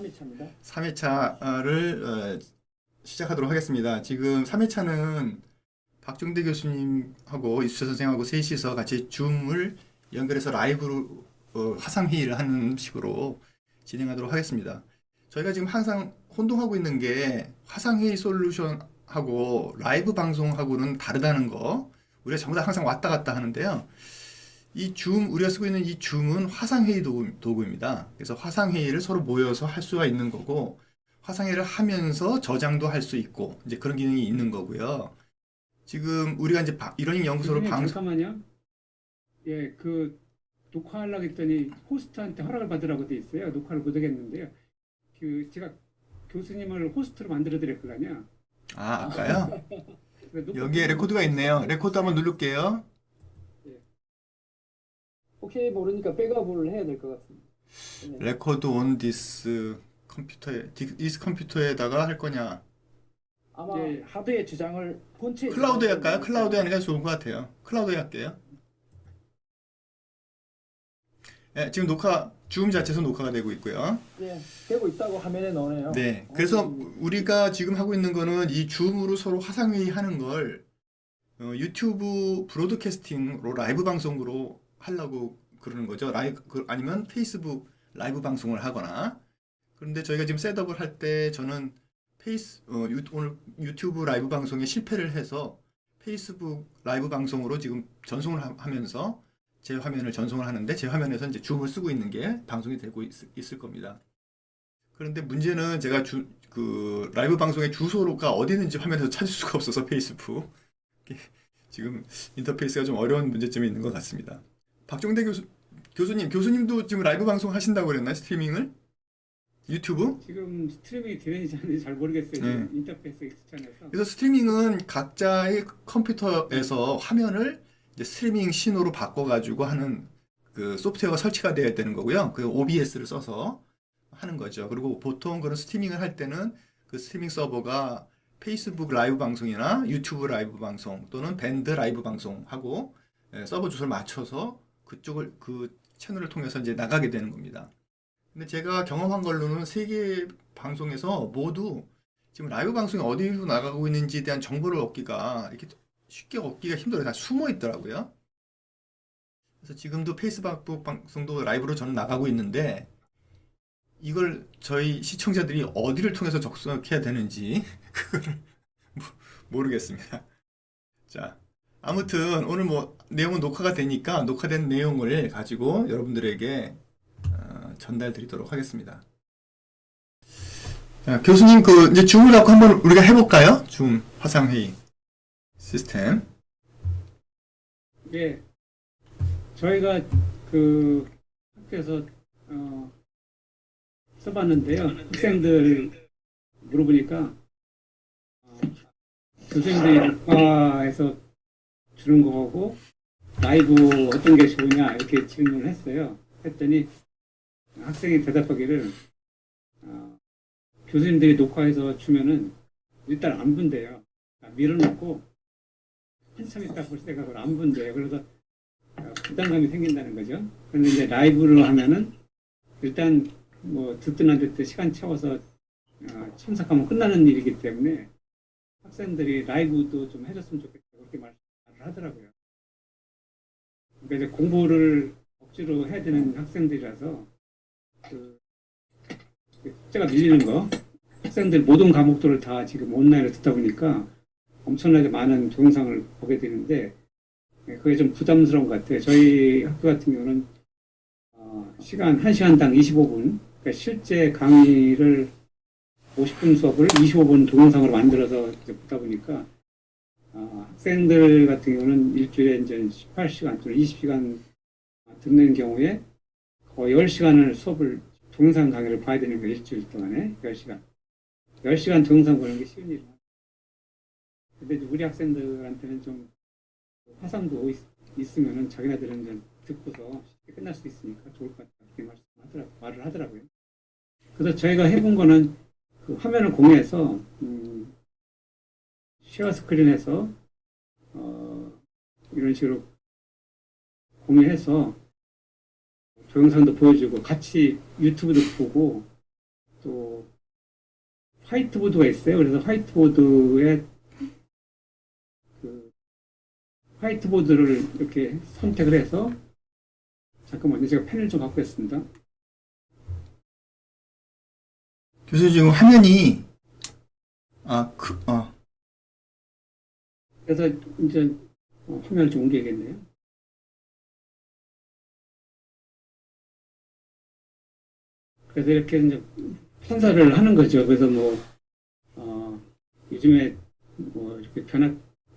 3회차입니다. 3회차를 시작하도록 하겠습니다. 지금 3회차는 박종대 교수님하고 이수철 선생하고 셋이서 같이 줌을 연결해서 라이브로 화상회의를 하는 식으로 진행하도록 하겠습니다. 저희가 지금 항상 혼동하고 있는 게 화상회의 솔루션하고 라이브 방송하고는 다르다는 거, 우리가 전부 다 항상 왔다 갔다 하는데요. 이 줌, 우리가 쓰고 있는 이 줌은 화상회의 도구입니다. 그래서 화상회의를 서로 모여서 할 수가 있는 거고, 화상회의를 하면서 저장도 할 수 있고, 이제 그런 기능이 있는 거고요. 지금 우리가 이제 이러닝 연구소로 교수님 방송, 잠깐만요. 예, 녹화하려고 했더니 호스트한테 허락을 받으라고 돼 있어요. 녹화를 못 하겠는데요. 제가 교수님을 호스트로 만들어 드렸거든요. 아까요? 그래서 여기에 레코드가 있네요. 레코드 한번 누를게요. 예. 혹시 모르니까 백업을 해야 될 것 같습니다. 네. 레코드 온 디스 컴퓨터에, 디스 컴퓨터에다가 할 거냐? 아마 하드의 저장을 본체에 클라우드에 할까요? 클라우드에 하는 게 좋은 것 같아요. 클라우드에 할게요. 네, 지금 줌 자체에서 녹화가 되고 있고요. 예, 되고 있다고 화면에 나오네요. 네, 그래서 우리가 지금 하고 있는 거는 이 줌으로 서로 화상회의 하는 걸 유튜브 브로드캐스팅으로 라이브 방송으로 하려고 그러는 거죠. 아니면 페이스북 라이브 방송을 하거나. 그런데 저희가 지금 셋업을 할 때 저는 오늘 유튜브 라이브 방송에 실패를 해서 페이스북 라이브 방송으로 지금 전송을 하면서 제 화면을 전송을 하는데, 제 화면에서 이제 줌을 쓰고 있는 게 방송이 되고 있을 겁니다. 그런데 문제는 제가 라이브 방송의 주소가 어디 있는지 화면에서 찾을 수가 없어서 페이스북. 지금 인터페이스가 좀 어려운 문제점이 있는 것 같습니다. 박종대 교수님도 지금 라이브 방송 하신다고 그랬나요? 스트리밍을? 유튜브? 지금 스트리밍이 되는지 안 되는지 잘 모르겠어요. 네. 인터페이스 익숙찮아서. 그래서 스트리밍은 각자의 컴퓨터에서 화면을 이제 스트리밍 신호로 바꿔가지고 하는 그 소프트웨어가 설치가 되어야 되는 거고요. 그 OBS를 써서 하는 거죠. 그리고 보통 그런 스트리밍을 할 때는 그 스트리밍 서버가 페이스북 라이브 방송이나 유튜브 라이브 방송 또는 밴드 라이브 방송하고 서버 주소를 맞춰서 그 채널을 통해서 이제 나가게 되는 겁니다. 근데 제가 경험한 걸로는 세계 방송에서 모두 지금 라이브 방송이 어디로 나가고 있는지에 대한 정보를 얻기가 이렇게 쉽게 얻기가 힘들어요. 다 숨어 있더라고요. 그래서 지금도 페이스북 방송도 라이브로 저는 나가고 있는데, 이걸 저희 시청자들이 어디를 통해서 접속해야 되는지 그거를 모르겠습니다. 자, 아무튼 오늘 뭐 내용은 녹화가 되니까 녹화된 내용을 가지고 여러분들에게 전달 드리도록 하겠습니다. 자, 교수님 이제 줌을 갖고 한번 우리가 해볼까요? 줌 화상회의 시스템. 예, 저희가 학교에서 써봤는데요. 학생들 물어보니까 교수님들이 과에서 주는 거하고 라이브 어떤 게 좋으냐 이렇게 질문을 했어요. 했더니 학생이 대답하기를 교수님들이 녹화해서 주면은 일단 안 본대요. 밀어놓고 한참 있다 볼 생각을 안 본대요. 그래서 부담감이 생긴다는 거죠. 그런데 이제 라이브로 하면은 일단 뭐 듣든 안 듣든 시간 채워서 참석하면 끝나는 일이기 때문에 학생들이 라이브도 좀 해줬으면 좋겠다 그렇게 말을 하더라고요. 그러니까 이제 공부를 억지로 해야 되는 학생들이라서 숙제가 밀리는 거, 학생들 모든 과목들을 다 지금 온라인으로 듣다 보니까 엄청나게 많은 동영상을 보게 되는데 그게 좀 부담스러운 것 같아요. 저희 학교 같은 경우는 시간 1시간당 25분, 그러니까 실제 강의를 50분 수업을 25분 동영상으로 만들어서 이제 보다 보니까 학생들 같은 경우는 일주일에 이제 18시간 또는 20시간 듣는 경우에 거의 10시간을 수업을 동영상 강의를 봐야 되는 거예요. 일주일 동안에 10시간. 10시간 동영상 보는 게 쉬운 일이에요. 근데 우리 학생들한테는 좀 화상도 있으면은 자기네들은 좀 듣고서 쉽게 끝날 수 있으니까 좋을 것 같다. 그렇게 말을 하더라고요. 그래서 저희가 해본 거는 그 화면을 공유해서 쉐어 스크린에서 이런 식으로 공유해서 동영상도 보여주고 같이 유튜브도 보고 또 화이트보드가 있어요. 그래서 화이트보드에 그 화이트보드를 이렇게 선택을 해서 잠깐만요. 제가 펜을 좀 갖고 있습니다. 교수님 지금 화면이 그래서 이제 화면을 좀 옮겨야겠네요. 그래서 이렇게 이제 판사를 하는 거죠. 그래서 요즘에 이렇게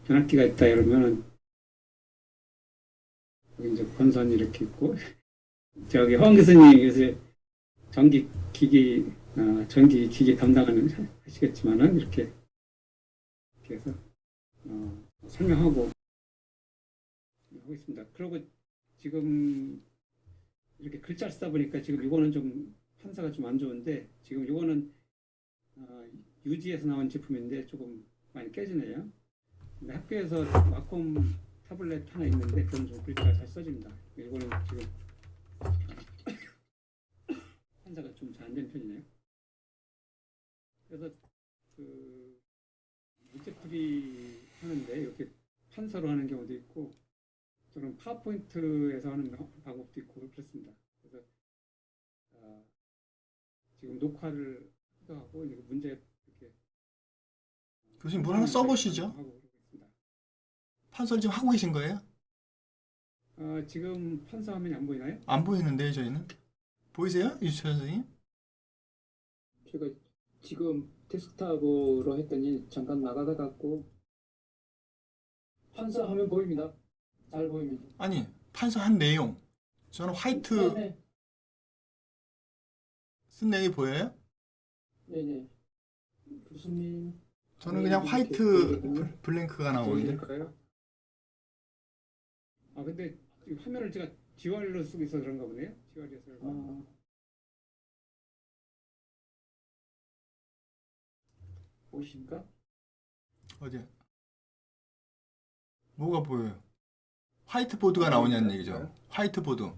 변압기가 있다 이러면은 여기 이제 권선이 이렇게 있고 저기 허원 교수님 요새 전기 기기 담당하는 하시겠지만은 이렇게 해서 설명하고 하고 있습니다. 그리고 지금 이렇게 글자를 쓰다 보니까 지금 이거는 좀 판사가 좀 안 좋은데 지금 이거는 유지에서 나온 제품인데 조금 많이 깨지네요. 근데 학교에서 와콤 타블렛 하나 있는데 그건 좀 글자가 잘 써집니다. 이거는 지금 판사가 좀 잘 안 되는 편이네요. 그래서 그 문제풀이 하는데 이렇게 판서로 하는 경우도 있고 또는 파워포인트에서 하는 방법도 있고 그렇습니다. 그래서 지금 녹화를 하기도 하고 이제 문제 이렇게 교수님 뭘 하나 써보시죠. 하고 그러고 있습니다. 판서를 지금 하고 계신 거예요? 지금 판서 화면이 안 보이나요? 안 보이는데요, 저희는. 보이세요? 유채 선생님? 제가 지금 데스크탑으로 했더니 잠깐 나가다 갔고 판서 화면 보입니다. 잘 보입니다. 아니, 판서 한 내용. 저는 화이트 네네. 쓴 내용이 보여요? 네네. 교수님. 저는 그냥 화이트 블랭크가 나오는데. 보여드릴까요? 근데 이 화면을 제가 듀얼로 쓰고 있어서 그런가 보네요. 듀얼에서. 보이십니까? 어디? 뭐가 보여요? 화이트보드가 나오냐는 얘기죠. 화이트보드.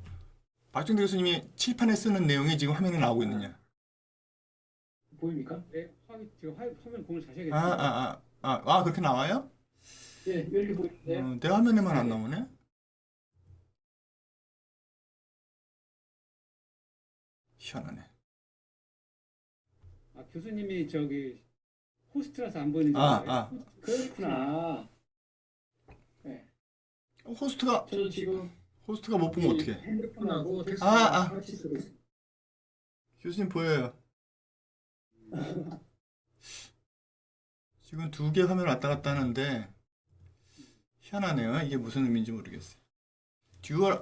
박정대 교수님이 칠판에 쓰는 내용이 지금 화면에 나오고 있느냐? 보입니까? 네, 지금 화면 공을 다시 하겠습니다. 그렇게 나와요? 네, 여기 보이는데요. 내 화면에만 안 나오네? 희한하네. 교수님이 저기 호스트라서 안 보이는 줄 아, 알아요. 그렇구나. 네. 저는 지금 호스트가 못 보면 어떡해? 핸드폰하고 아. 같이 쓰고 있어요. 교수님 보여요. 지금 두 개 화면 왔다 갔다 하는데 희한하네요. 이게 무슨 의미인지 모르겠어요. 듀얼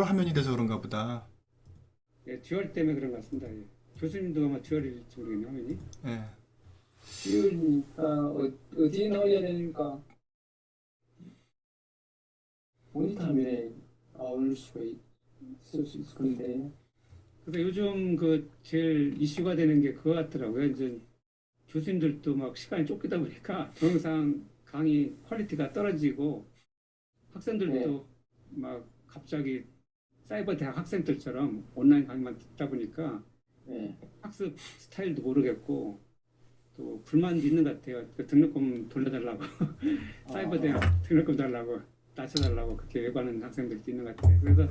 화면이 돼서 그런가 보다. 네, 듀얼 때문에 그런 것 같습니다. 예. 교수님도 아마 듀얼일지 모르겠네요, 화면이. 예. 듀얼이니까 어디에 넣어야 되니까 모니터 화면에 나올 수가 있을 수 있을 건데. 그래서 요즘 제일 이슈가 되는 게 그거 같더라고요. 이제 교수님들도 막 시간이 쫓기다 보니까 동영상 강의 퀄리티가 떨어지고 학생들도 막 갑자기 사이버 대학 학생들처럼 온라인 강의만 듣다 보니까 학습 스타일도 모르겠고 또 불만도 있는 것 같아요. 등록금 돌려달라고 사이버 대학 등록금 달라고 낮춰달라고 그렇게 외반하는 학생들도 있는 것 같아요. 그래서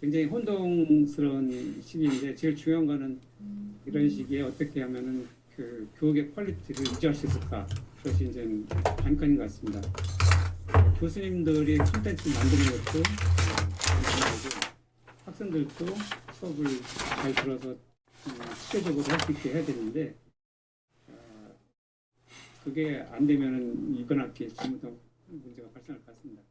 굉장히 혼동스러운 시기인데 제일 중요한 거는 이런 시기에 어떻게 하면은 그 교육의 퀄리티를 유지할 수 있을까, 그것이 이제 관건인 것 같습니다. 교수님들이 콘텐츠를 만드는 것도 관건이고 학생들도 수업을 잘 들어서 체계적으로 할 수 있게 해야 되는데 그게 안 되면은 이번 학기에 전부 다 문제가 발생할 것 같습니다.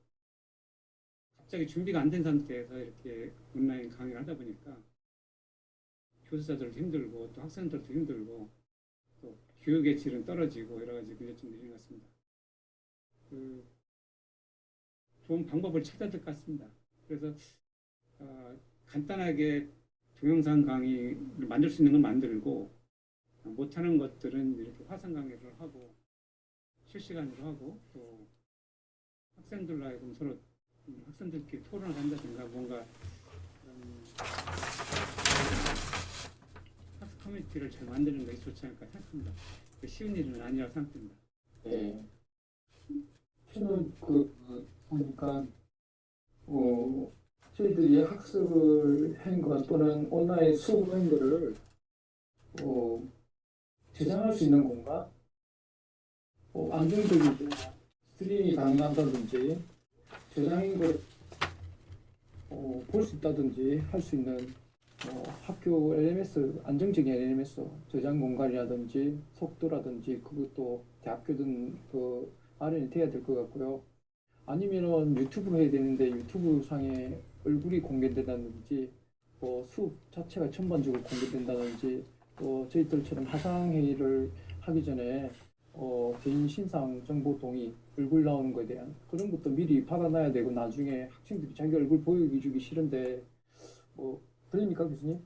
갑자기 준비가 안 된 상태에서 이렇게 온라인 강의를 하다 보니까 교수자들도 힘들고 또 학생들도 힘들고 또 교육의 질은 떨어지고 여러 가지 문제점들이 있는 것 같습니다. 좋은 방법을 찾아야 될 것 같습니다. 그래서 간단하게 동영상 강의를 만들 수 있는 건 만들고 못하는 것들은 이렇게 화상 강의를 하고 실시간으로 하고 또 학생들로 하여금 서로 학생들끼리 토론을 한다든가 뭔가 커뮤니티를 잘 만드는 것이 좋지 않을까 생각합니다. 쉬운 일은 아니라고 생각합니다. 예. 저는 보니까 저희들이 학습을 한 것 또는 온라인 수업을 한 거를 저장할 수 있는 공간, 안정적이고 스트리밍이 가능하다든지 저장인 걸 볼 수 있다든지 할 수 있는 학교 LMS, 안정적인 LMS 저장 공간이라든지 속도라든지 그것도 대학교든 마련이 돼야 될 것 같고요. 아니면은 유튜브 해야 되는데 유튜브 상에 얼굴이 공개된다든지 수업 자체가 전반적으로 공개된다든지 저희들처럼 화상회의를 하기 전에 개인 신상 정보 동의 얼굴 나오는 거에 대한 그런 것도 미리 받아놔야 되고 나중에 학생들이 자기 얼굴 보여주기 싫은데 들립니까 교수님?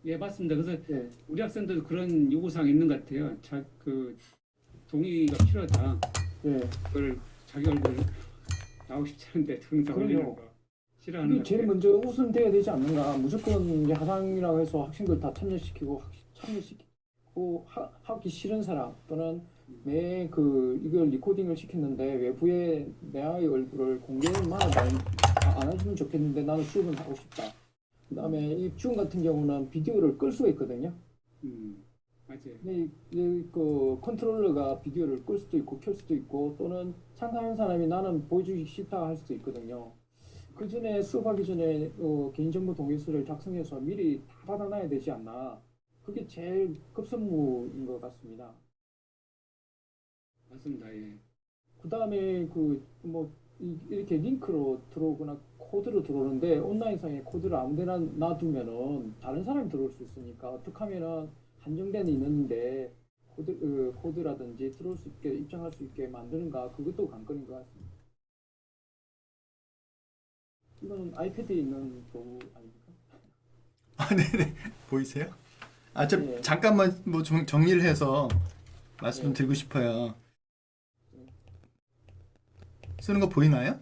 예, 맞습니다. 그래서 네. 우리 학생들도 그런 요구사항이 있는 것 같아요. 동의가 필요하다. 네. 그걸 자기 얼굴 나오고 싶지 않은데 동영상 올리는 그럼요. 거 싫어하는 이게 것 제일 같아요. 먼저 우선돼야 되지 않는가? 무조건 이제 화상이라고 해서 학생들 다 참여시키고 하기 싫은 사람 또는 이걸 리코딩을 시켰는데 외부에 내 아이 얼굴을 공개만 안 해주면 좋겠는데 나는 수업은 하고 싶다. 그다음에 이 지금 같은 경우는 비디오를 끌 수가 있거든요. 맞아요. 근데 그 컨트롤러가 비디오를 끌 수도 있고 켤 수도 있고 또는 참가하는 사람이 나는 보여주기 싫다 할 수도 있거든요. 그 전에 수업하기 전에 개인정보 동의서를 작성해서 미리 다 받아놔야 되지 않나. 그게 제일 급선무인 것 같습니다. 맞습니다. 예. 그 다음에 이렇게 링크로 들어오거나 코드로 들어오는데 온라인상에 코드를 아무데나 놔두면은 다른 사람이 들어올 수 있으니까 어떻게 하면은 한정된 인원인데 코드라든지 들어올 수 있게 입장할 수 있게 만드는가 그것도 관건인 것 같습니다. 이건 아이패드에 있는 도구 아닙니까? 아, 네네. 보이세요? 네. 잠깐만 뭐 정리를 해서 말씀 좀 네. 드리고 싶어요. 쓰는 거 보이나요?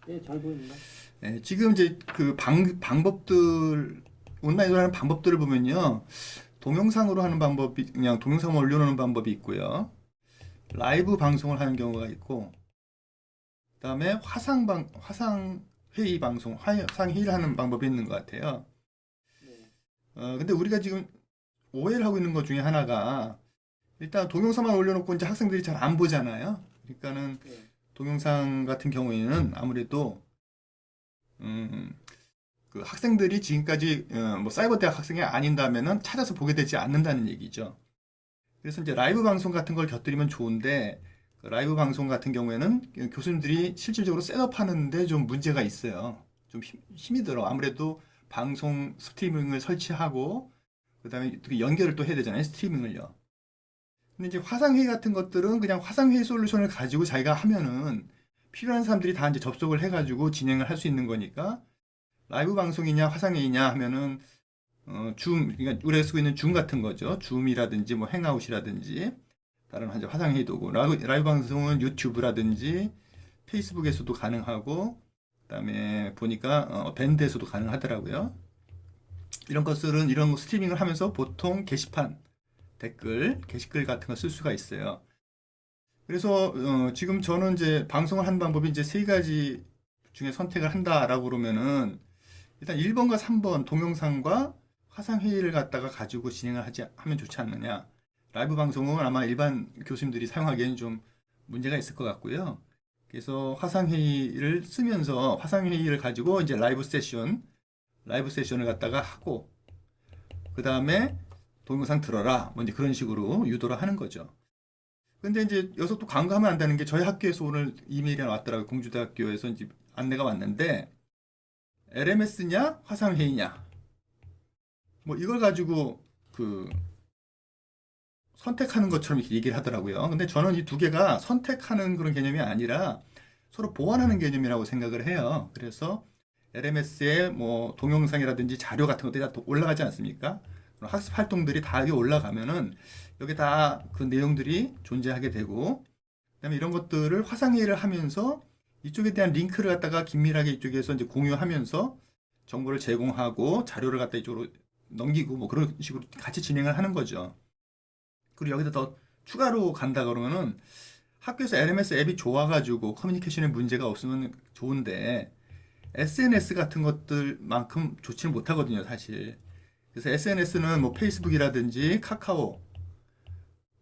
예, 잘 보입니다. 네, 지금 이제 그 방법들, 온라인으로 하는 방법들을 보면요. 동영상으로 하는 방법이, 그냥 동영상만 올려놓는 방법이 있고요. 라이브 방송을 하는 경우가 있고, 그 다음에 화상회의 방송, 화상회의를 하는 방법이 있는 것 같아요. 네. 근데 우리가 지금 오해를 하고 있는 것 중에 하나가, 일단 동영상만 올려놓고 이제 학생들이 잘 안 보잖아요. 그러니까는 네. 동영상 같은 경우에는 아무래도 그 학생들이 지금까지 뭐 사이버 대학 학생이 아닌다면은 찾아서 보게 되지 않는다는 얘기죠. 그래서 이제 라이브 방송 같은 걸 곁들이면 좋은데 그 라이브 방송 같은 경우에는 교수님들이 실질적으로 셋업하는데 좀 문제가 있어요. 좀 힘이 들어. 아무래도 방송 스트리밍을 설치하고 그다음에 연결을 또 해야 되잖아요. 스트리밍을요. 근데 이제 화상회의 같은 것들은 그냥 화상회의 솔루션을 가지고 자기가 하면은 필요한 사람들이 다 이제 접속을 해가지고 진행을 할 수 있는 거니까 라이브 방송이냐 화상회의냐 하면은 그러니까 우리가 쓰고 있는 줌 같은 거죠. 줌이라든지 뭐 행아웃이라든지 다른 화상회의 도구. 라이브 방송은 유튜브라든지 페이스북에서도 가능하고 그다음에 보니까 밴드에서도 가능하더라고요. 이런 것들은 이런 거 스트리밍을 하면서 보통 게시판 게시글 같은 거 쓸 수가 있어요. 그래서 지금 저는 이제 방송을 하는 방법이 이제 세 가지 중에 선택을 한다라고 그러면은 일단 1번과 3번 동영상과 화상 회의를 갖다가 가지고 진행을 하면 좋지 않느냐. 라이브 방송은 아마 일반 교수님들이 사용하기에는 좀 문제가 있을 것 같고요. 그래서 화상 회의를 쓰면서 화상 회의를 가지고 이제 라이브 세션을 갖다가 하고 그 다음에 동영상 들어라. 뭐 이제 그런 식으로 유도를 하는 거죠. 근데 이제 여기서 또 간과하면 안 되는 게 저희 학교에서 오늘 이메일이 왔더라고요. 공주대학교에서 이제 안내가 왔는데 LMS냐 화상회의냐 뭐 이걸 가지고 그 선택하는 것처럼 이렇게 얘기를 하더라고요. 근데 저는 이 두 개가 선택하는 그런 개념이 아니라 서로 보완하는 개념이라고 생각을 해요. 그래서 LMS에 뭐 동영상이라든지 자료 같은 것들이 다 올라가지 않습니까? 학습 활동들이 다 여기 올라가면은 여기 다 그 내용들이 존재하게 되고 그다음에 이런 것들을 화상회의를 하면서 이쪽에 대한 링크를 갖다가 긴밀하게 이쪽에서 이제 공유하면서 정보를 제공하고 자료를 갖다 이쪽으로 넘기고 뭐 그런 식으로 같이 진행을 하는 거죠. 그리고 여기다 더 추가로 간다 그러면은 학교에서 LMS 앱이 좋아가지고 커뮤니케이션에 문제가 없으면 좋은데 SNS 같은 것들만큼 좋지는 못하거든요, 사실. 그래서 SNS는 뭐 페이스북이라든지 카카오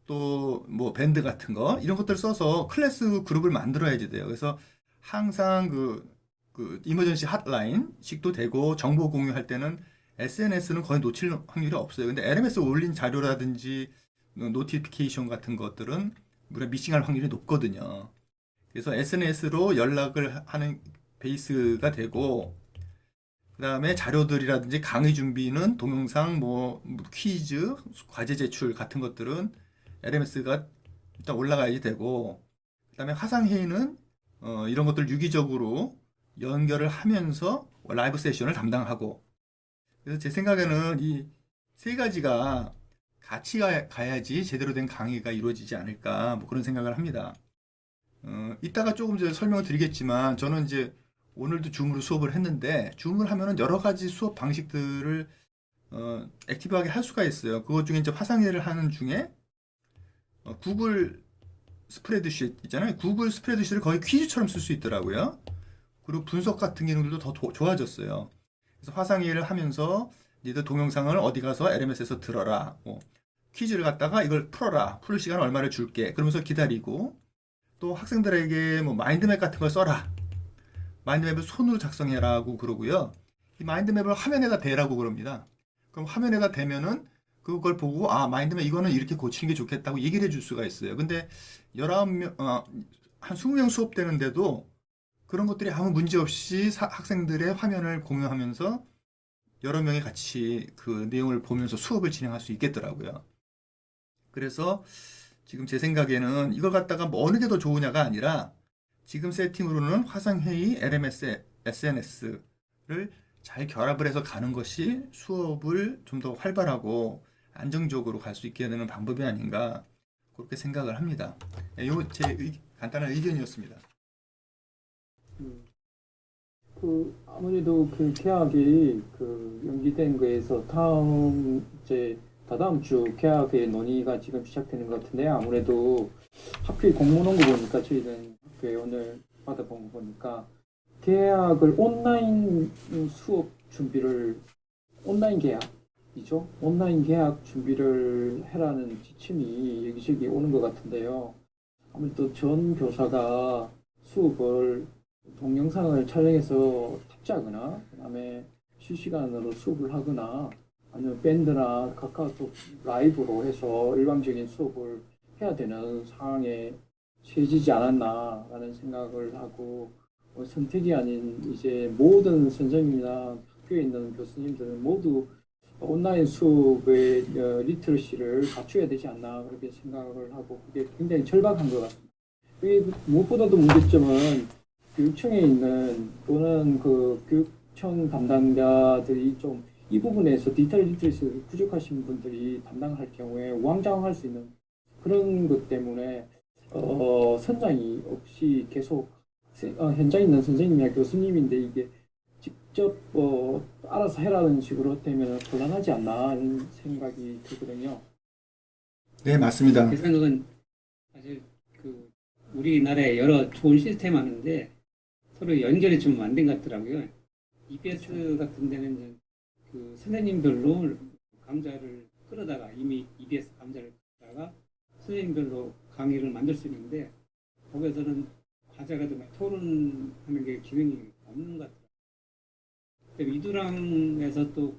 또 뭐 밴드 같은 거 이런 것들 써서 클래스 그룹을 만들어야지 돼요. 그래서 항상 그 이머전시 핫라인식도 되고 정보 공유할 때는 SNS는 거의 놓칠 확률이 없어요. 근데 LMS 올린 자료라든지 노티피케이션 같은 것들은 우리가 미싱할 확률이 높거든요. 그래서 SNS로 연락을 하는 베이스가 되고 그다음에 자료들이라든지 강의 준비는 동영상, 뭐 퀴즈, 과제 제출 같은 것들은 LMS가 일단 올라가야지 되고 그다음에 화상 회의는 이런 것들 유기적으로 연결을 하면서 라이브 세션을 담당하고 그래서 제 생각에는 이 세 가지가 같이 가야지 제대로 된 강의가 이루어지지 않을까 뭐 그런 생각을 합니다. 이따가 조금 더 설명을 드리겠지만 저는 이제 오늘도 줌으로 수업을 했는데 줌을 하면은 여러 가지 수업 방식들을 액티브하게 할 수가 있어요. 그것 중에 이제 화상회의를 하는 중에 구글 스프레드शी트 있잖아요. 구글 스프레드शी트를 거의 퀴즈처럼 쓸 수 있더라고요. 그리고 분석 같은 기능들도 더 좋아졌어요. 그래서 화상회의를 하면서 니들 동영상을 어디 가서 LMS에서 들어라. 뭐 퀴즈를 갖다가 이걸 풀어라. 풀 시간 얼마를 줄게. 그러면서 기다리고 또 학생들에게 뭐 마인드맵 같은 걸 써라. 마인드맵을 손으로 작성해라고 그러고요. 이 마인드맵을 화면에다 대라고 그럽니다. 그럼 화면에다 대면은 그걸 보고 아 마인드맵 이거는 이렇게 고치는 게 좋겠다고 얘기를 해줄 수가 있어요. 근데 19명, 한 20명 수업되는데도 그런 것들이 아무 문제 없이 학생들의 화면을 공유하면서 여러 명이 같이 그 내용을 보면서 수업을 진행할 수 있겠더라고요. 그래서 지금 제 생각에는 이걸 갖다가 뭐 어느 게 더 좋으냐가 아니라 지금 세팅으로는 화상회의, LMS, SNS를 잘 결합을 해서 가는 것이 수업을 좀 더 활발하고 안정적으로 갈 수 있게 되는 방법이 아닌가 그렇게 생각을 합니다. 이거 제 간단한 의견이었습니다. 음, 그 아무래도 그 계약이 그 연기된 거에서 다음 이제 다다음 주 계약의 논의가 지금 시작되는 것 같은데 아무래도 하필 공문 온 거 보니까 저희는 학교에 오늘 받아본 거 보니까 계약을 온라인 수업 준비를 온라인 계약이죠. 온라인 계약 준비를 해라는 지침이 여기저기 오는 것 같은데요. 아무래도 전 교사가 수업을 동영상을 촬영해서 탑재하거나 그다음에 실시간으로 수업을 하거나 아니면 밴드나 카카오톡 라이브로 해서 일방적인 수업을 해야 되는 상황에 처해지지 않았나라는 생각을 하고 선택이 아닌 이제 모든 선생님이나 학교에 있는 교수님들은 모두 온라인 수업의 리터러시를 갖춰야 되지 않나 그렇게 생각을 하고 그게 굉장히 절박한 것 같습니다. 그게 무엇보다도 문제점은 교육청에 있는 또는 그 교육청 담당자들이 좀 이 부분에서 디지털 리터러시 부족하신 분들이 담당할 경우에 우왕좌왕할 수 있는 그런 것 때문에 선장이 없이 계속 현장에 있는 선생님이나 교수님인데 이게 직접 알아서 해라는 식으로 되면 곤란하지 않나 하는 생각이 들거든요. 네, 맞습니다. 제 생각은 사실 그 우리나라에 여러 좋은 시스템 하는데 서로 연결이 좀 안 된 것 같더라고요. EBS 같은 데는 이제 그 선생님별로 강좌를 끌어다가 이미 EBS 강좌를 끌어다가 선생님별로 강의를 만들 수 있는데 거기서는 과제가 토론하는 게 기능이 없는 것 같아요. 위두랑에서 또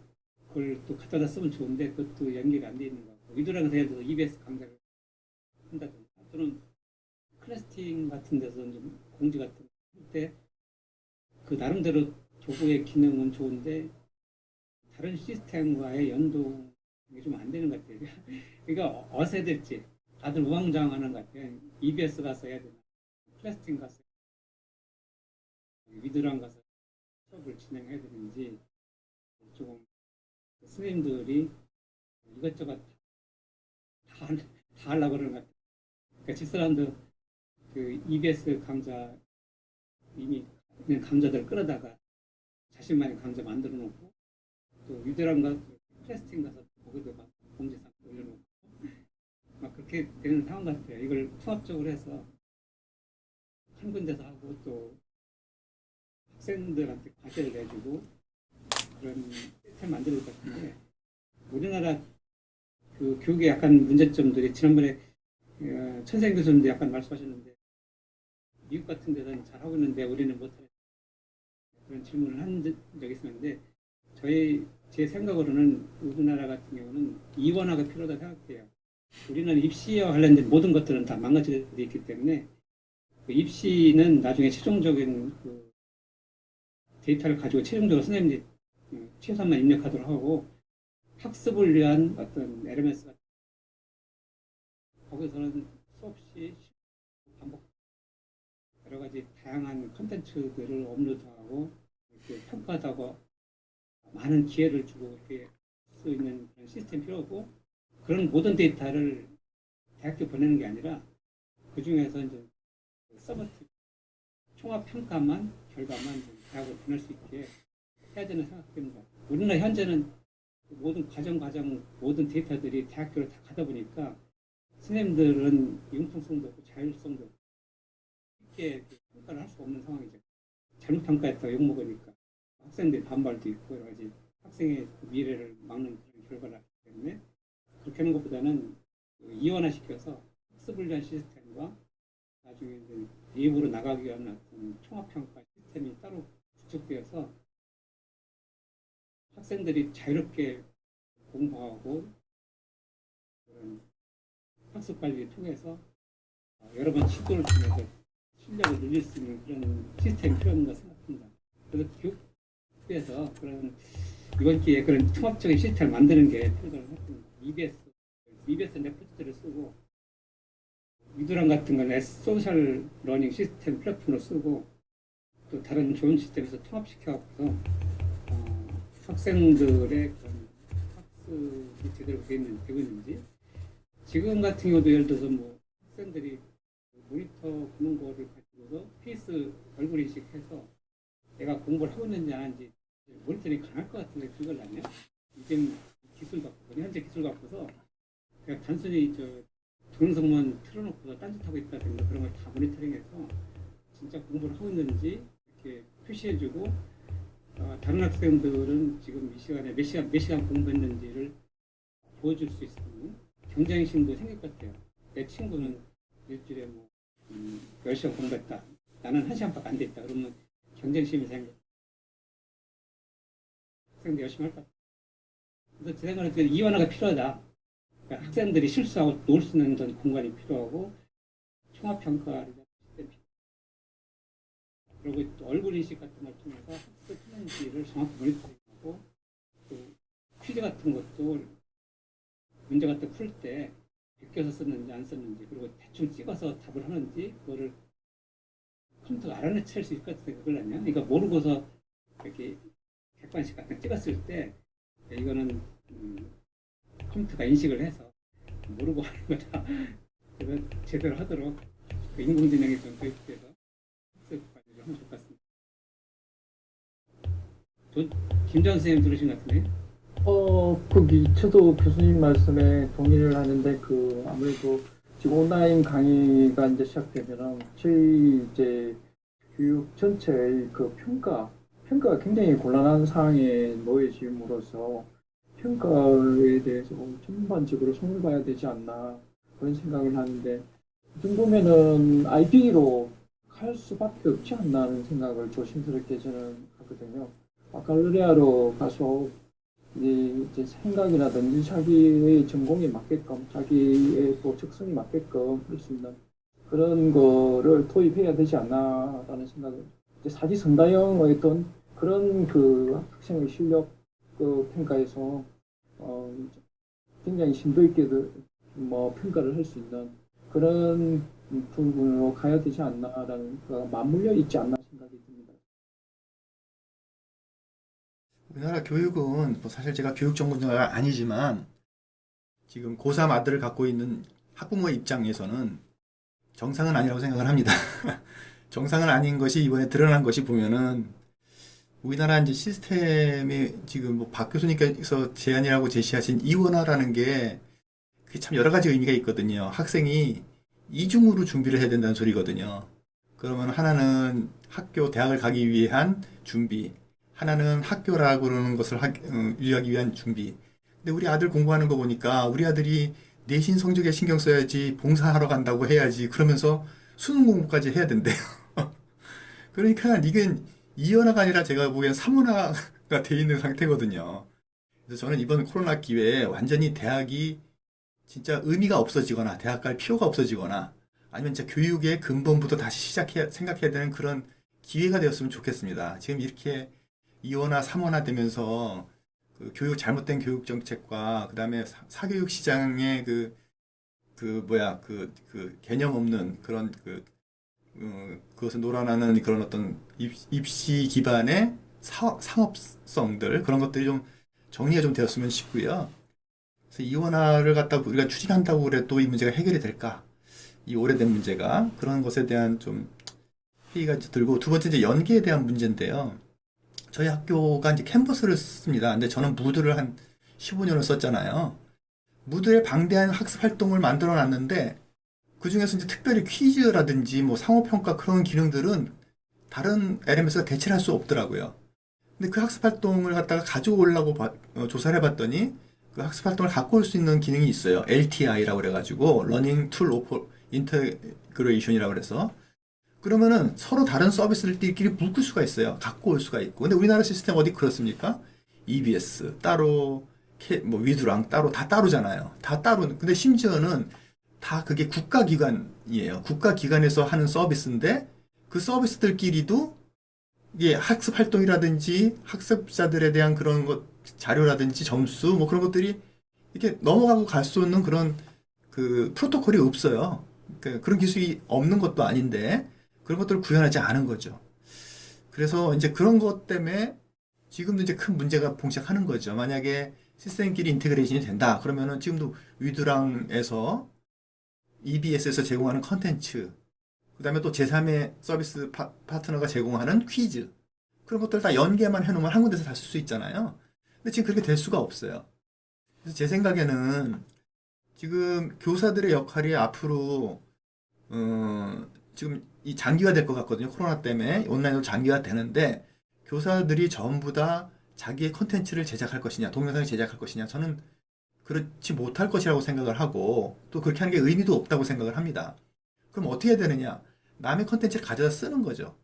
그걸 또 갖다다 쓰면 좋은데 그것도 연결이 안 돼 있는 것 같고 위두랑에서 예를 들어서 EBS 강좌를 한다든가 또는 클래스팅 같은 데서 좀 공지 같은 때 그 나름대로 도구의 기능은 좋은데 다른 시스템과의 연동이 좀 안 되는 것 같아요. 그러니까 어디서 될지 다들 우왕좌왕하는 것 같아요. EBS 가서 해야 되나 클래스팅 가서 위드랑 가서 수업을 진행해야 되는지 조금 선생님들이 이것저것 다 하려고 그러는 것 같아요. 그러니까 집사람도 그 EBS 강좌 이미 있는 강좌들 끌어다가 자신만의 강좌 만들어 놓고 또 위드랑 테스팅 가서 거기도 막 공지사항 올려놓고 막 그렇게 되는 상황 같아요. 이걸 통합적으로 해서 한 군데서 하고 또 학생들한테 과제를 내주고 그런 시스템 만들 것 같은데 우리나라 그 교육의 약간 문제점들이 지난번에 천생 교수님도 약간 말씀하셨는데 미국 같은 데서는 잘하고 있는데 우리는 못하는 그런 질문을 한 적이 있었는데 제 생각으로는 우리나라 같은 경우는 이원화가 필요하다고 생각해요. 우리는 입시와 관련된 모든 것들은 다 망가져 있기 때문에 그 입시는 나중에 최종적인 그 데이터를 가지고 최종적으로 선생님들이 최선만 입력하도록 하고 학습을 위한 어떤 LMS 같은 거기서는 수없이 반복 여러 가지 다양한 컨텐츠들을 업로드하고 이렇게 평가하고 많은 기회를 주고 이렇게 할 수 있는 그런 시스템이 필요하고 그런 모든 데이터를 대학교 보내는 게 아니라 그 중에서 이제 서버티브 총합 평가만 결과만 대학으로 보낼 수 있게 해야 되는 생각됩니다. 우리나라 현재는 모든 과정 모든 데이터들이 대학교로 다 가다 보니까 선생님들은 융통성도 없고 자율성도 없고 쉽게 평가를 할 수 없는 상황이죠. 잘못 평가했다가 욕먹으니까 학생들이 반발도 있고 여러 가지 학생의 미래를 막는 그런 결과를 하기 때문에 그렇게 하는 것보다는 이원화시켜서 학습을 위한 시스템과 나중에 이제 내부로 나가기 위한 어떤 총합평가 시스템이 따로 구축되어서 학생들이 자유롭게 공부하고 그런 학습 관리를 통해서 여러 번 시도를 통해서 실력을 늘릴 수 있는 그런 시스템이 필요한 것 생각합니다. 그래서 교육부에서 그런 이번 기회에 그런 통합적인 시스템을 만드는 게 필요하다고 생각합니다. EBS 레포트를 쓰고 위두랑 같은 건 소셜 러닝 시스템 플랫폼으로 쓰고 또 다른 좋은 시스템에서 통합시켜서 학생들의 그런 학습이 제대로 되고 있는지 지금 같은 경우도 예를 들어서 뭐 학생들이 모니터 보는 거를 가지고서 페이스 얼굴 인식해서 내가 공부를 하고 있는지 안 하는지 모니터링이 가능할 것 같은데 그걸 아니야? 이제 기술 갖고 현재 기술 갖고서 그냥 단순히 동영상만 틀어놓고서 딴짓하고 있다든가 그런 걸 다 모니터링해서 진짜 공부를 하고 있는지 이렇게 표시해주고 다른 학생들은 지금 이 시간에 몇 시간 공부했는지를 보여줄 수 있는 경쟁심도 생길 것 같아요. 내 친구는 일주일에 뭐 10시간 공부했다. 나는 1시간밖에 안 됐다. 그러면 경쟁심이 생겨. 학생들 열심히 할 것 같아요. 그래서 제 생각에는 이완화가 필요하다. 그러니까 학생들이 실수하고 놀 수 있는 전 공간이 필요하고 총합평가를 그리고 또 얼굴 인식 같은 걸 통해서 학습했는지를 정확히 모니터링하고 또 퀴즈 같은 것도 문제 같은 거 풀 때 베껴서 썼는지 안 썼는지 그리고 대충 찍어서 답을 하는지 그거를 컴퓨터가 알아내칠 수 있을 것 같은데 그걸 아니야? 그러니까 모르고서 이렇게 객관식 같은 거 찍었을 때 이거는 컴퓨터가 인식을 해서 모르고 하는 거다. 그래서 제대로 하도록 인공지능이 좀 도입돼서 학습 관리를 하면 좋을 것 같습니다. 김전 선생님 들으신 것 같은데? 저도 교수님 말씀에 동의를 하는데, 아무래도 지금 온라인 강의가 이제 시작되면은, 저희 이제 교육 전체의 평가가 굉장히 곤란한 상황에 놓여짐으로써, 평가에 대해서 전반적으로 손을 봐야 되지 않나, 그런 생각을 하는데, 이 정도면은 IB로 갈 수밖에 없지 않나 하는 생각을 조심스럽게 저는 하거든요. 바칼로레아로 가서 이제 생각이라든지 자기의 전공에 맞게끔 자기의 또 적성에 맞게끔 할 수 있는 그런 거를 도입해야 되지 않나라는 생각을 이제 사지선다형의 어떤 그런 학생의 실력 평가에서 굉장히 심도 있게 평가를 할 수 있는 그런 부분으로 가야 되지 않나라는 맞물려 있지 않나 생각이 듭니다. 우리나라 교육은 뭐 사실 제가 교육 전문가가 아니지만 지금 고3 아들을 갖고 있는 학부모의 입장에서는 정상은 아니라고 생각을 합니다. 정상은 아닌 것이 이번에 드러난 것이 보면은 우리나라 이제 시스템이 지금 뭐 박 교수님께서 제안이라고 제시하신 이원화라는 게 그게 참 여러 가지 의미가 있거든요. 학생이 이중으로 준비를 해야 된다는 소리거든요. 그러면 하나는 학교, 대학을 가기 위한 준비, 하나는 학교라고 그러는 것을 유지하기 위한 준비. 근데 우리 아들 공부하는 거 보니까 우리 아들이 내신 성적에 신경 써야지, 봉사하러 간다고 해야지, 그러면서 수능 공부까지 해야 된대요. 그러니까 이게 이원화가 아니라 제가 보기엔 삼원화가 돼 있는 상태거든요. 그래서 저는 이번 코로나 기회에 완전히 대학이 진짜 의미가 없어지거나 대학 갈 필요가 없어지거나 아니면 진짜 교육의 근본부터 다시 생각해야 되는 그런 기회가 되었으면 좋겠습니다. 지금 이렇게 이원화, 삼원화 되면서 그 잘못된 교육 정책과 그다음에 사교육 시장의 그 개념 없는 그런 그것을 놀아나는 그런 어떤 입시 기반의 상업성들 그런 것들이 좀 정리가 좀 되었으면 싶고요. 그래서 이원화를 갖다 우리가 추진한다고 그래도 이 문제가 해결이 될까? 이 오래된 문제가 그런 것에 대한 좀 회의가 들고 두 번째 이제 연계에 대한 문제인데요. 저희 학교가 이제 캔버스를 씁니다. 근데 저는 무드를 한 15년을 썼잖아요. 무드에 방대한 학습 활동을 만들어 놨는데 그 중에서 이제 특별히 퀴즈라든지 뭐 상호평가 그런 기능들은 다른 LMS가 대체를 할 수 없더라고요. 근데 그 학습 활동을 갖다가 가져오려고 조사를 해봤더니 그 학습 활동을 갖고 올 수 있는 기능이 있어요. LTI라고 그래가지고 Learning Tool Integration이라고 그래서 그러면은 서로 다른 서비스들끼리 묶을 수가 있어요. 갖고 올 수가 있고. 근데 우리나라 시스템 어디 그렇습니까? EBS 따로, 뭐 위두랑 따로 다 따로잖아요. 다 따로. 근데 심지어는 다 그게 국가기관이에요. 국가기관에서 하는 서비스인데 그 서비스들끼리도 이게 학습 활동이라든지 학습자들에 대한 그런 것 자료라든지 점수 뭐 그런 것들이 이렇게 넘어가고 갈 수 있는 그런 그 프로토콜이 없어요. 그러니까 그런 기술이 없는 것도 아닌데 그런 것들을 구현하지 않은 거죠. 그래서 이제 그런 것 때문에 지금도 이제 큰 문제가 봉착하는 거죠. 만약에 시스템끼리 인테그레이션이 된다. 그러면은 지금도 위두랑에서 EBS에서 제공하는 컨텐츠, 그 다음에 또 제3의 서비스 파트너가 제공하는 퀴즈, 그런 것들 다 연계만 해놓으면 한 군데서 다 쓸 수 있잖아요. 근데 지금 그렇게 될 수가 없어요. 그래서 제 생각에는 지금 교사들의 역할이 앞으로, 지금 이 장기화 될 것 같거든요. 코로나 때문에 온라인으로 장기화 되는데, 교사들이 전부 다 자기의 컨텐츠를 제작할 것이냐, 동영상을 제작할 것이냐, 저는 그렇지 못할 것이라고 생각을 하고 또 그렇게 하는 게 의미도 없다고 생각을 합니다. 그럼 어떻게 해야 되느냐? 남의 컨텐츠를 가져다 쓰는 거죠.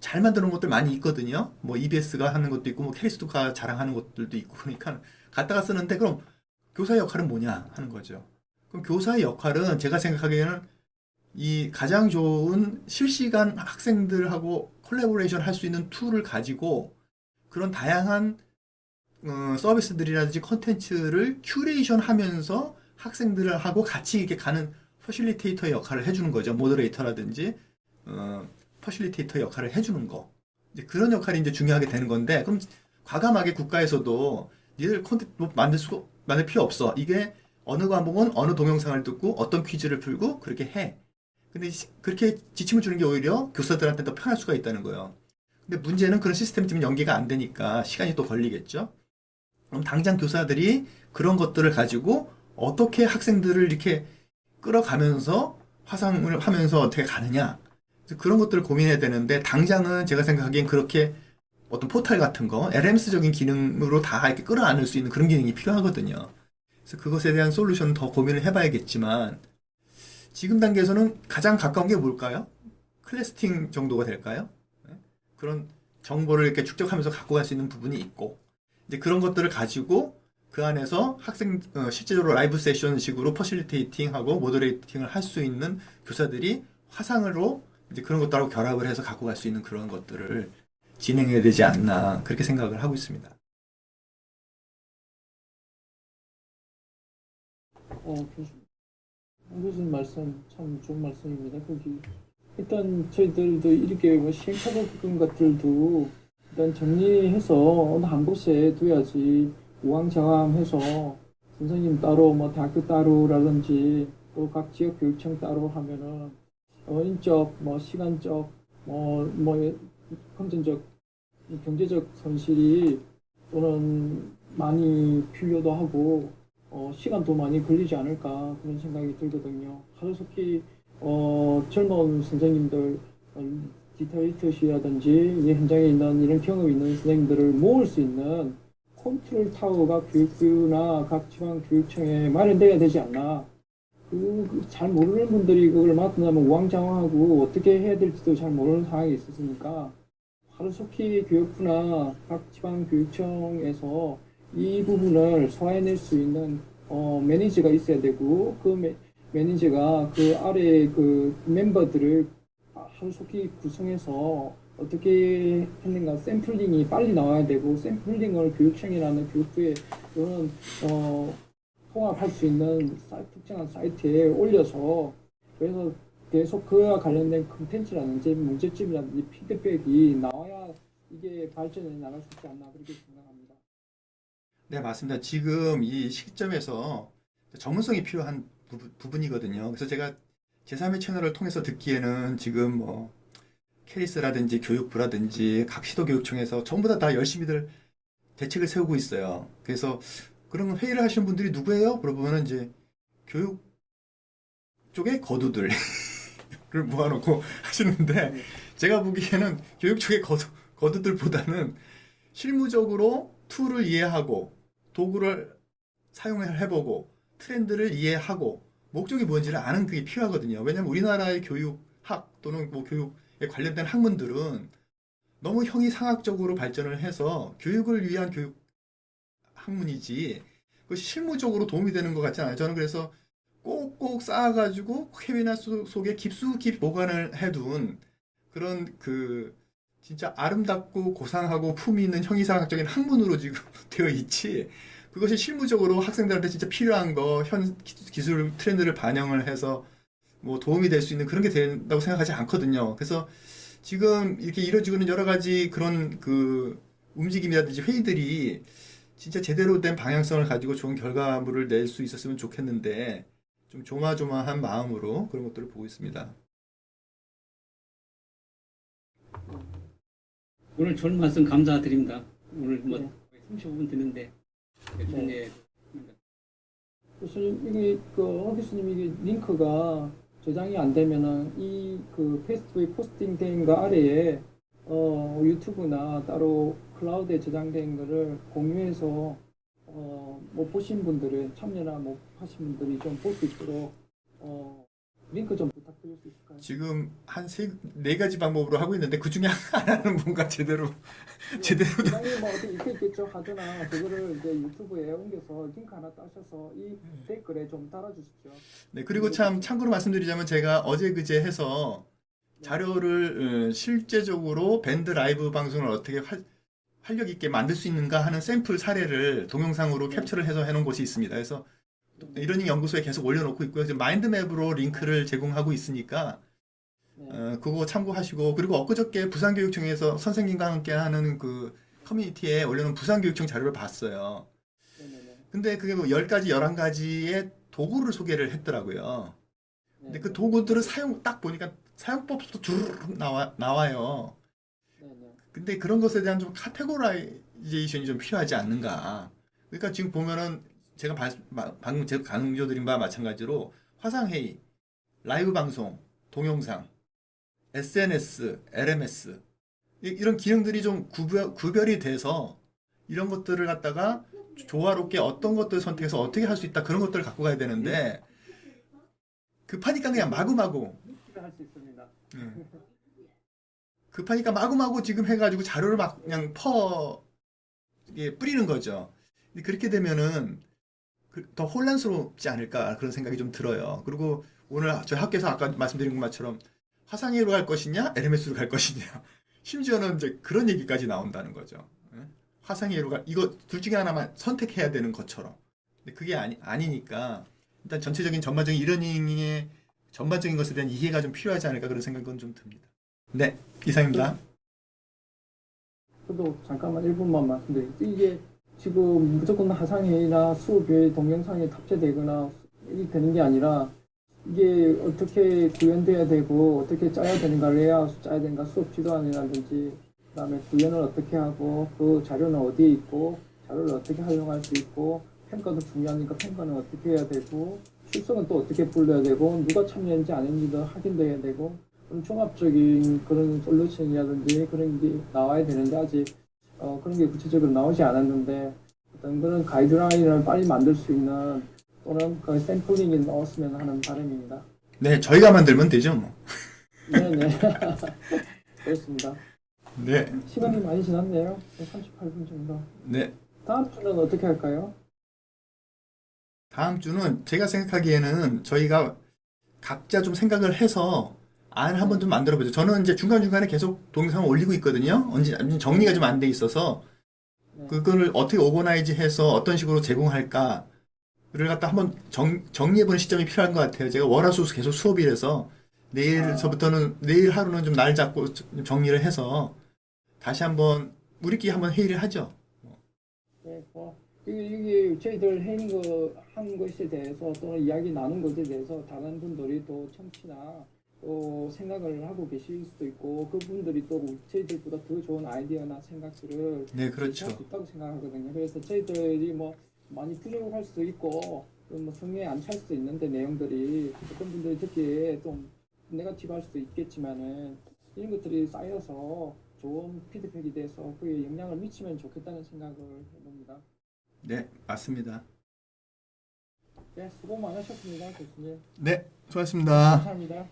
잘 만드는 것들 많이 있거든요. 뭐 EBS가 하는 것도 있고 뭐 캐리스토가 자랑하는 것들도 있고 그러니까 갖다가 쓰는데 그럼 교사의 역할은 뭐냐 하는 거죠. 그럼 교사의 역할은 제가 생각하기에는 이 가장 좋은 실시간 학생들하고 콜라보레이션 할 수 있는 툴을 가지고 그런 다양한 서비스들이라든지 컨텐츠를 큐레이션 하면서 학생들하고 같이 이렇게 가는 퍼실리테이터의 역할을 해주는 거죠. 모더레이터라든지, 퍼실리테이터 역할을 해주는 거. 이제 그런 역할이 이제 중요하게 되는 건데, 그럼 과감하게 국가에서도 니들 콘텐츠 뭐 만들 필요 없어. 이게 어느 과목은 어느 동영상을 듣고 어떤 퀴즈를 풀고 그렇게 해. 근데 그렇게 지침을 주는 게 오히려 교사들한테 더 편할 수가 있다는 거예요. 근데 문제는 그런 시스템이 지금 연계가 안 되니까 시간이 또 걸리겠죠. 그럼 당장 교사들이 그런 것들을 가지고 어떻게 학생들을 이렇게 끌어가면서 화상을 하면서 어떻게 가느냐. 그런 것들을 고민해야 되는데 당장은 제가 생각하기엔 그렇게 어떤 포탈 같은 거, LMS적인 기능으로 다 이렇게 끌어안을 수 있는 그런 기능이 필요하거든요. 그래서 그것에 대한 솔루션은 더 고민을 해봐야겠지만 지금 단계에서는 가장 가까운 게 뭘까요? 클래스팅 정도가 될까요? 그런 정보를 이렇게 축적하면서 갖고 갈 수 있는 부분이 있고 이제 그런 것들을 가지고 그 안에서 실제적으로 라이브 세션 식으로 퍼실리테이팅하고 모더레이팅을 할 수 있는 교사들이 화상으로 이제 그런 것들하고 결합을 해서 갖고 갈 수 있는 그런 것들을 진행해야 되지 않나 그렇게 생각을 하고 있습니다. 교수님 말씀 참 좋은 말씀입니다. 거기 일단 저희들도 이렇게 뭐 시행착오 것들도 일단 정리해서 어느 한 곳에 둬야지 우왕좌왕해서 선생님 따로 뭐 대학교 따로라든지 또 각 지역 교육청 따로 하면은 인적 뭐 시간적 뭐 금전적 이 경제적 손실이 또는 많이 필요도 하고 시간도 많이 걸리지 않을까 그런 생각이 들거든요. 하루속히 젊은 선생님들 디지털 리터시라든지 이 현장에 있는 이런 경험이 있는 선생님들을 모을 수 있는 컨트롤 타워가 교육부나 각 지방 교육청에 마련돼야 되지 않나. 잘 모르는 분들이 그걸 맡는다면 우왕좌왕하고 어떻게 해야 될지도 잘 모르는 상황이 있었으니까 하루속히 교육부나 각 지방 교육청에서 이 부분을 소화해낼 수 있는 매니저가 있어야 되고 그 매니저가 그 아래 그 멤버들을 하루속히 구성해서 어떻게 했는가 샘플링이 빨리 나와야 되고 샘플링을 교육청이라는 교육부에 또는 통합할 수 있는 특정한 사이트에 올려서 그래서 계속 그와 관련된 컨텐츠라든지 문제점이라든지 피드백이 나와야 이게 발전해 나갈 수 있지 않나 그렇게 생각합니다. 네, 맞습니다. 지금 이 시점에서 전문성이 필요한 부분이거든요. 그래서 제가 제3의 채널을 통해서 듣기에는 지금 뭐 캐리스라든지 교육부라든지 각 시도교육청에서 전부 다 열심히들 대책을 세우고 있어요. 그래서 그런 회의를 하시는 분들이 누구예요? 물어보면 이제 교육 쪽의 거두들을 모아놓고 하시는데 제가 보기에는 교육 쪽의 거두들보다는 실무적으로 툴을 이해하고 도구를 사용을 해보고 트렌드를 이해하고 목적이 뭔지를 아는 그게 필요하거든요. 왜냐하면 우리나라의 교육학 또는 뭐 교육에 관련된 학문들은 너무 형이상학적으로 발전을 해서 교육을 위한 교육 학문이지 그 실무적으로 도움이 되는 것 같지 않아요. 저는 그래서 꼭꼭 쌓아가지고 캐비넷 속에 깊숙이 보관을 해둔 그런 그 진짜 아름답고 고상하고 품위 있는 형이상학적인 학문으로 지금 되어 있지 그것이 실무적으로 학생들한테 진짜 필요한 거 현 기술 트렌드를 반영을 해서 뭐 도움이 될 수 있는 그런 게 된다고 생각하지 않거든요. 그래서 지금 이렇게 이루어지고 있는 여러 가지 그런 그 움직임이라든지 회의들이 진짜 제대로 된 방향성을 가지고 좋은 결과물을 낼 수 있었으면 좋겠는데 좀 조마조마한 마음으로 그런 것들을 보고 있습니다. 오늘 좋은 말씀 감사드립니다. 오늘 뭐 네. 35분 듣는데 네. 교수님 이게 허 교수님 이게 링크가 저장이 안 되면은 이 그 페이스북에 포스팅된 거 아래에 유튜브나 따로 클라우드에 저장된 거를 공유해서 못 보신 분들은 참여나 못 하신 분들이 좀 볼 수 있도록 링크 좀 부탁드릴 수 있을까요? 지금 한 네 가지 방법으로 하고 있는데 그 중에 하나는 뭔가 제대로 저장이 뭐 어디 있겠죠 하거나 그거를 이제 유튜브에 옮겨서 링크 하나 따셔서 이 댓글에 좀 달아주십시오. 네, 그리고 참 참고로 말씀드리자면 제가 어제 그제 해서 자료를 실제적으로 밴드 라이브 방송을 어떻게 활력 있게 만들 수 있는가 하는 샘플 사례를 동영상으로 캡처를 해서 해놓은 곳이 있습니다. 그래서 이러닝 연구소에 계속 올려놓고 있고요. 지금 마인드맵으로 링크를 제공하고 있으니까 그거 참고하시고 그리고 엊그저께 부산교육청에서 선생님과 함께 하는 그 커뮤니티에 올려놓은 부산교육청 자료를 봤어요. 근데 그게 뭐 10가지, 11가지의 도구를 소개를 했더라고요. 근데 그 도구들을 딱 보니까 사용법도 쭉 나와요. 근데 그런 것에 대한 좀 카테고라이제이션이 좀 필요하지 않는가. 그러니까 지금 보면은 제가 방금 제가 강조드린 바와 마찬가지로 화상회의, 라이브 방송, 동영상, SNS, LMS 이런 기능들이 좀 구별이 돼서 이런 것들을 갖다가 조화롭게 어떤 것들을 선택해서 어떻게 할 수 있다 그런 것들을 갖고 가야 되는데 급하니까 그냥 마구마구 할 수 있습니다. 급하니까 마구마구 지금 해가지고 자료를 막 그냥 뿌리는 거죠. 근데 그렇게 되면은 더 혼란스럽지 않을까 그런 생각이 좀 들어요. 그리고 오늘 저희 학교에서 아까 말씀드린 것처럼 화상회의로 갈 것이냐, LMS로 갈 것이냐, 심지어는 이제 그런 얘기까지 나온다는 거죠. 화상회의로 이거 둘 중에 하나만 선택해야 되는 것처럼. 근데 그게 아니니까 일단 전체적인 전반적인 이러닝의 전반적인 것에 대한 이해가 좀 필요하지 않을까 그런 생각은 좀 듭니다. 네, 이상입니다. 저도 잠깐만 1분만 말씀드릴게요. 이게 지금 무조건 화상회의나 수업에 동영상에 탑재되거나 이게 되는 게 아니라 이게 어떻게 구현돼야 되고 어떻게 짜야 되는가 레이아웃 짜야 되는가 수업 지도안이라든지 그다음에 구현을 어떻게 하고 그 자료는 어디에 있고 자료를 어떻게 활용할 수 있고 평가도 중요하니까 평가는 어떻게 해야 되고 출석은 또 어떻게 불러야 되고 누가 참여했는지 안 했는지도 확인도 해야 되고 그런 종합적인 그런 솔루션이라든지 그런 게 나와야 되는데 아직 그런 게 구체적으로 나오지 않았는데 어떤 그런 가이드라인을 빨리 만들 수 있는 또는 그 샘플링이 나왔으면 하는 바람입니다. 네, 저희가 만들면 되죠, 뭐. 네네. 그렇습니다. 네, 시간이 많이 지났네요. 38분 정도. 네. 다음 주는 어떻게 할까요? 다음 주는 제가 생각하기에는 저희가 각자 좀 생각을 해서 안을 한번 좀 만들어 보죠. 저는 이제 중간중간에 계속 동영상을 올리고 있거든요. 언제 정리가 좀 안 돼 있어서 네. 그거를 어떻게 오거나이즈 해서 어떤 식으로 제공할까를 갖다 한번 정리해보는 시점이 필요한 것 같아요. 제가 월화수수 계속 수업이라서 내일 하루는 좀 날 잡고 좀 정리를 해서 다시 한번 우리끼리 한번 회의를 하죠. 네, 이게 저희들 한 것에 대해서 또는 이야기 나눈 것에 대해서 다른 분들이 또 청취나 또 생각을 하고 계실 수도 있고 그분들이 또 저희들보다 더 좋은 아이디어나 생각들을 네, 그렇죠. 제시할 수 있다고 생각하거든요. 그래서 저희들이 뭐 많이 부족할 수도 있고 뭐 성에 안 찰 수도 있는데 내용들이 어떤 분들이 듣기에 좀 네거티브할 수도 있겠지만은 이런 것들이 쌓여서 좋은 피드백이 돼서 그에 영향을 미치면 좋겠다는 생각을 해봅니다. 네, 맞습니다. 네, 수고 많으셨습니다, 교수님. 네, 수고하셨습니다. 감사합니다.